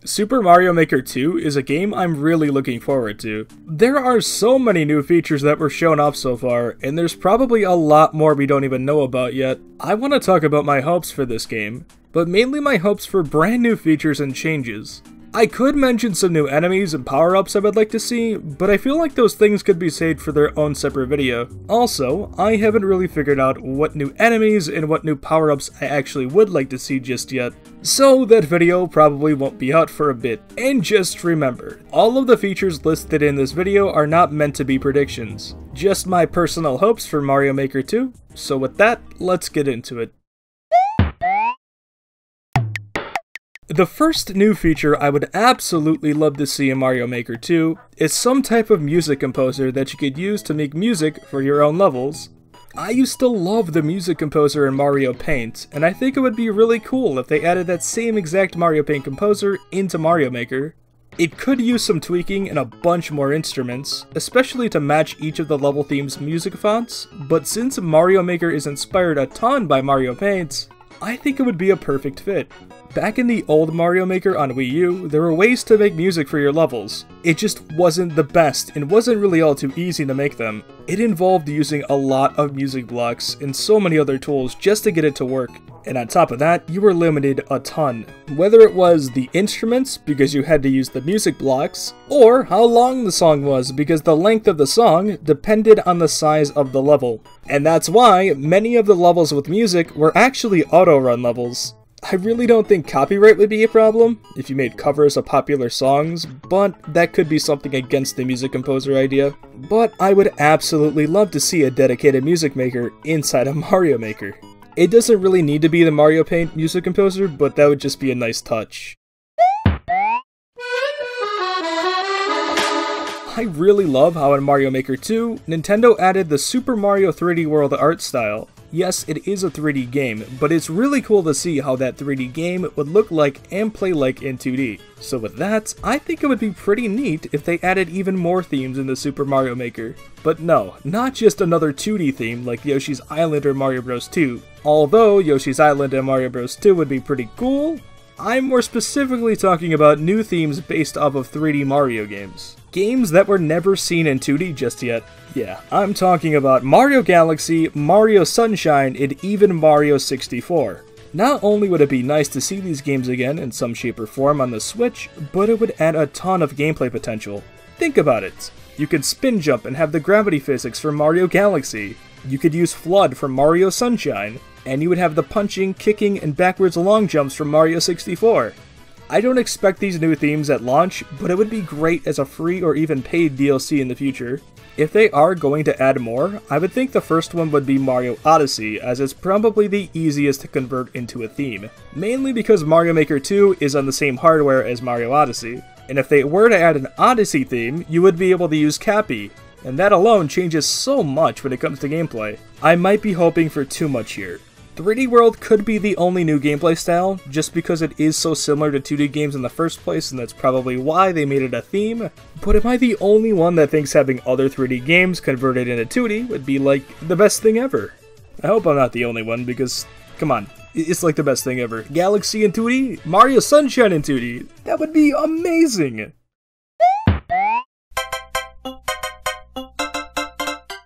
Super Mario Maker 2 is a game I'm really looking forward to. There are so many new features that were shown off so far, and there's probably a lot more we don't even know about yet. I want to talk about my hopes for this game, but mainly my hopes for brand new features and changes. I could mention some new enemies and power-ups I would like to see, but I feel like those things could be saved for their own separate video. Also, I haven't really figured out what new enemies and what new power-ups I actually would like to see just yet. So that video probably won't be out for a bit. And just remember, all of the features listed in this video are not meant to be predictions. Just my personal hopes for Mario Maker 2. So with that, let's get into it. The first new feature I would absolutely love to see in Mario Maker 2 is some type of music composer that you could use to make music for your own levels. I used to love the music composer in Mario Paint, and I think it would be really cool if they added that same exact Mario Paint composer into Mario Maker. It could use some tweaking and a bunch more instruments, especially to match each of the level theme's music fonts, but since Mario Maker is inspired a ton by Mario Paint, I think it would be a perfect fit. Back in the old Mario Maker on Wii U, there were ways to make music for your levels. It just wasn't the best and wasn't really all too easy to make them. It involved using a lot of music blocks and so many other tools just to get it to work. And on top of that, you were limited a ton. Whether it was the instruments, because you had to use the music blocks, or how long the song was, because the length of the song depended on the size of the level. And that's why many of the levels with music were actually auto-run levels. I really don't think copyright would be a problem if you made covers of popular songs, but that could be something against the music composer idea. But I would absolutely love to see a dedicated music maker inside of Mario Maker. It doesn't really need to be the Mario Paint music composer, but that would just be a nice touch. I really love how in Mario Maker 2, Nintendo added the Super Mario 3D World art style. Yes, it is a 3D game, but it's really cool to see how that 3D game would look like and play like in 2D. So with that, I think it would be pretty neat if they added even more themes in the Super Mario Maker. But no, not just another 2D theme like Yoshi's Island or Mario Bros. 2. Although Yoshi's Island and Mario Bros. 2 would be pretty cool, I'm more specifically talking about new themes based off of 3D Mario games. Games that were never seen in 2D just yet. Yeah, I'm talking about Mario Galaxy, Mario Sunshine, and even Mario 64. Not only would it be nice to see these games again in some shape or form on the Switch, but it would add a ton of gameplay potential. Think about it. You could spin jump and have the gravity physics from Mario Galaxy. You could use FLUDD from Mario Sunshine. And you would have the punching, kicking, and backwards long jumps from Mario 64. I don't expect these new themes at launch, but it would be great as a free or even paid DLC in the future. If they are going to add more, I would think the first one would be Mario Odyssey, as it's probably the easiest to convert into a theme. Mainly because Mario Maker 2 is on the same hardware as Mario Odyssey. And if they were to add an Odyssey theme, you would be able to use Cappy. And that alone changes so much when it comes to gameplay. I might be hoping for too much here. 3D World could be the only new gameplay style, just because it is so similar to 2D games in the first place, and that's probably why they made it a theme. But am I the only one that thinks having other 3D games converted into 2D would be like the best thing ever? I hope I'm not the only one, because, come on, it's like the best thing ever. Galaxy in 2D? Mario Sunshine in 2D? That would be amazing!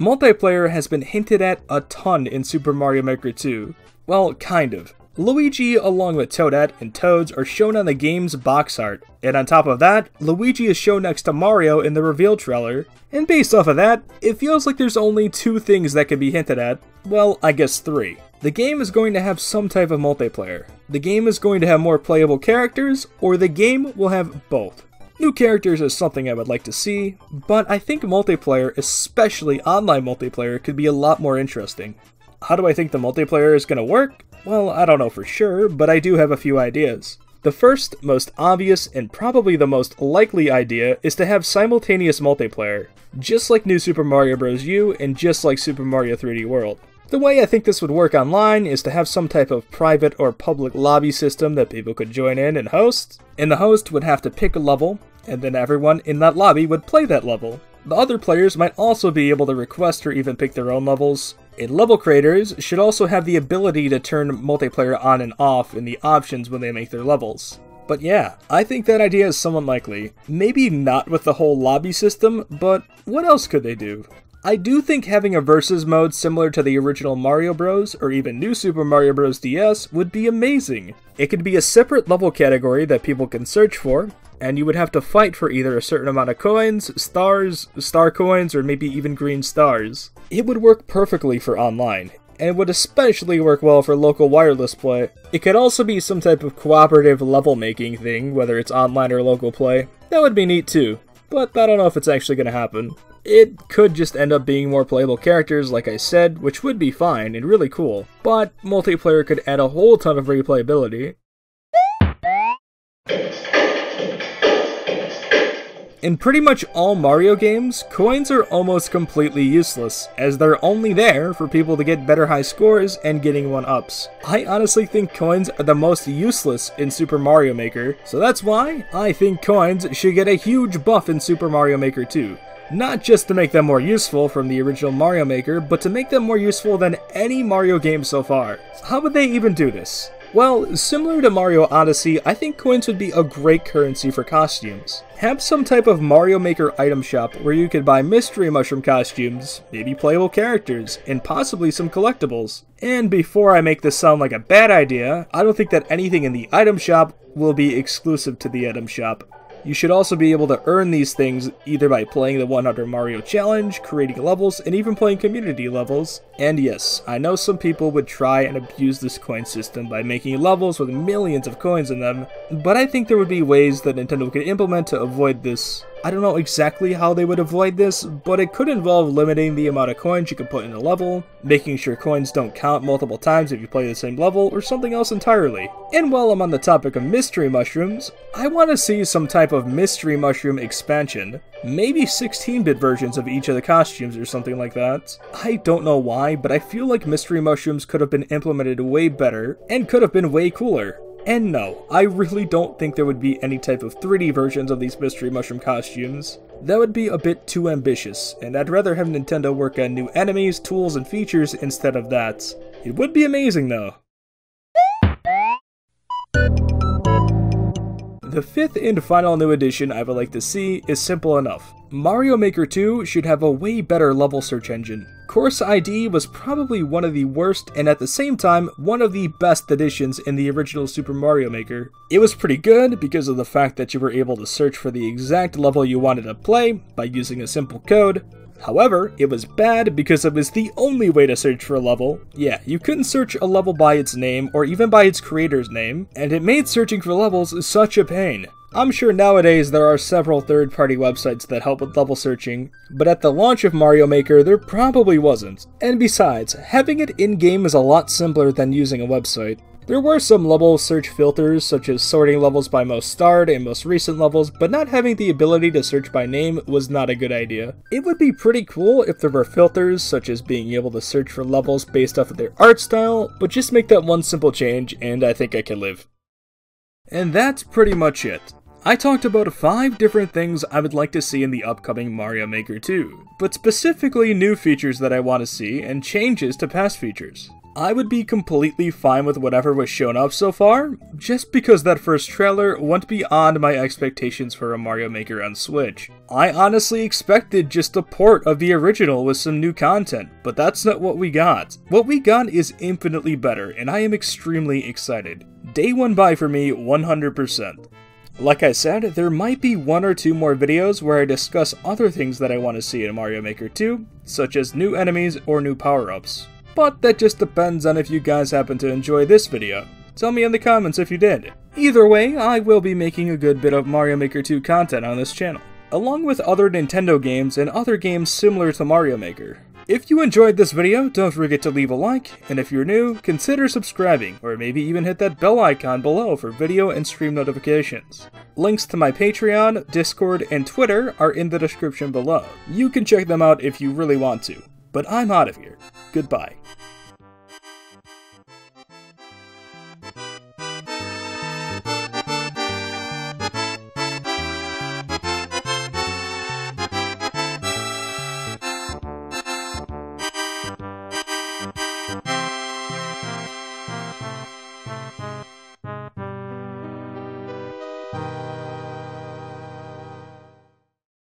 Multiplayer has been hinted at a ton in Super Mario Maker 2. Well, kind of. Luigi along with Toadette and Toads are shown on the game's box art, and on top of that, Luigi is shown next to Mario in the reveal trailer. And based off of that, it feels like there's only two things that can be hinted at. Well, I guess three. The game is going to have some type of multiplayer. The game is going to have more playable characters, or the game will have both. New characters is something I would like to see, but I think multiplayer, especially online multiplayer, could be a lot more interesting. How do I think the multiplayer is going to work? Well, I don't know for sure, but I do have a few ideas. The first, most obvious, and probably the most likely idea is to have simultaneous multiplayer, just like New Super Mario Bros. U and just like Super Mario 3D World. The way I think this would work online is to have some type of private or public lobby system that people could join in and host, and the host would have to pick a level, and then everyone in that lobby would play that level. The other players might also be able to request or even pick their own levels, and level creators should also have the ability to turn multiplayer on and off in the options when they make their levels. But yeah, I think that idea is somewhat likely. Maybe not with the whole lobby system, but what else could they do? I do think having a versus mode similar to the original Mario Bros. Or even New Super Mario Bros. DS would be amazing. It could be a separate level category that people can search for, and you would have to fight for either a certain amount of coins, stars, star coins, or maybe even green stars. It would work perfectly for online, and would especially work well for local wireless play. It could also be some type of cooperative level making thing, whether it's online or local play. That would be neat too, but I don't know if it's actually going to happen. It could just end up being more playable characters, like I said, which would be fine and really cool, but multiplayer could add a whole ton of replayability. In pretty much all Mario games, coins are almost completely useless, as they're only there for people to get better high scores and getting 1-ups. I honestly think coins are the most useless in Super Mario Maker, so that's why I think coins should get a huge buff in Super Mario Maker 2. Not just to make them more useful from the original Mario Maker, but to make them more useful than any Mario game so far. How would they even do this? Well, similar to Mario Odyssey, I think coins would be a great currency for costumes. Have some type of Mario Maker item shop where you could buy mystery mushroom costumes, maybe playable characters, and possibly some collectibles. And before I make this sound like a bad idea, I don't think that anything in the item shop will be exclusive to the item shop. You should also be able to earn these things either by playing the 100 Mario Challenge, creating levels, and even playing community levels. And yes, I know some people would try and abuse this coin system by making levels with millions of coins in them, but I think there would be ways that Nintendo could implement to avoid this. I don't know exactly how they would avoid this, but it could involve limiting the amount of coins you can put in a level, making sure coins don't count multiple times if you play the same level, or something else entirely. And while I'm on the topic of mystery mushrooms, I want to see some type of mystery mushroom expansion. Maybe 16-bit versions of each of the costumes or something like that. I don't know why, but I feel like mystery mushrooms could have been implemented way better, and could have been way cooler. And no, I really don't think there would be any type of 3D versions of these mystery mushroom costumes. That would be a bit too ambitious, and I'd rather have Nintendo work on new enemies, tools, and features instead of that. It would be amazing though. The fifth and final new addition I would like to see is simple enough. Mario Maker 2 should have a way better level search engine. Course ID was probably one of the worst and at the same time one of the best additions in the original Super Mario Maker. It was pretty good because of the fact that you were able to search for the exact level you wanted to play by using a simple code. However, it was bad because it was the only way to search for a level. Yeah, you couldn't search a level by its name or even by its creator's name, and it made searching for levels such a pain. I'm sure nowadays there are several third-party websites that help with level searching, but at the launch of Mario Maker there probably wasn't. And besides, having it in-game is a lot simpler than using a website. There were some level search filters, such as sorting levels by most starred and most recent levels, but not having the ability to search by name was not a good idea. It would be pretty cool if there were filters, such as being able to search for levels based off of their art style, but just make that one simple change and I think I can live. And that's pretty much it. I talked about 5 different things I would like to see in the upcoming Mario Maker 2, but specifically new features that I want to see and changes to past features. I would be completely fine with whatever was shown up so far, just because that first trailer went beyond my expectations for a Mario Maker on Switch. I honestly expected just a port of the original with some new content, but that's not what we got. What we got is infinitely better, and I am extremely excited. Day 1 buy for me, 100%. Like I said, there might be 1 or 2 more videos where I discuss other things that I want to see in Mario Maker 2, such as new enemies or new power-ups. But that just depends on if you guys happen to enjoy this video. Tell me in the comments if you did. Either way, I will be making a good bit of Mario Maker 2 content on this channel, along with other Nintendo games and other games similar to Mario Maker. If you enjoyed this video, don't forget to leave a like, and if you're new, consider subscribing, or maybe even hit that bell icon below for video and stream notifications. Links to my Patreon, Discord, and Twitter are in the description below. You can check them out if you really want to. But I'm out of here. Goodbye.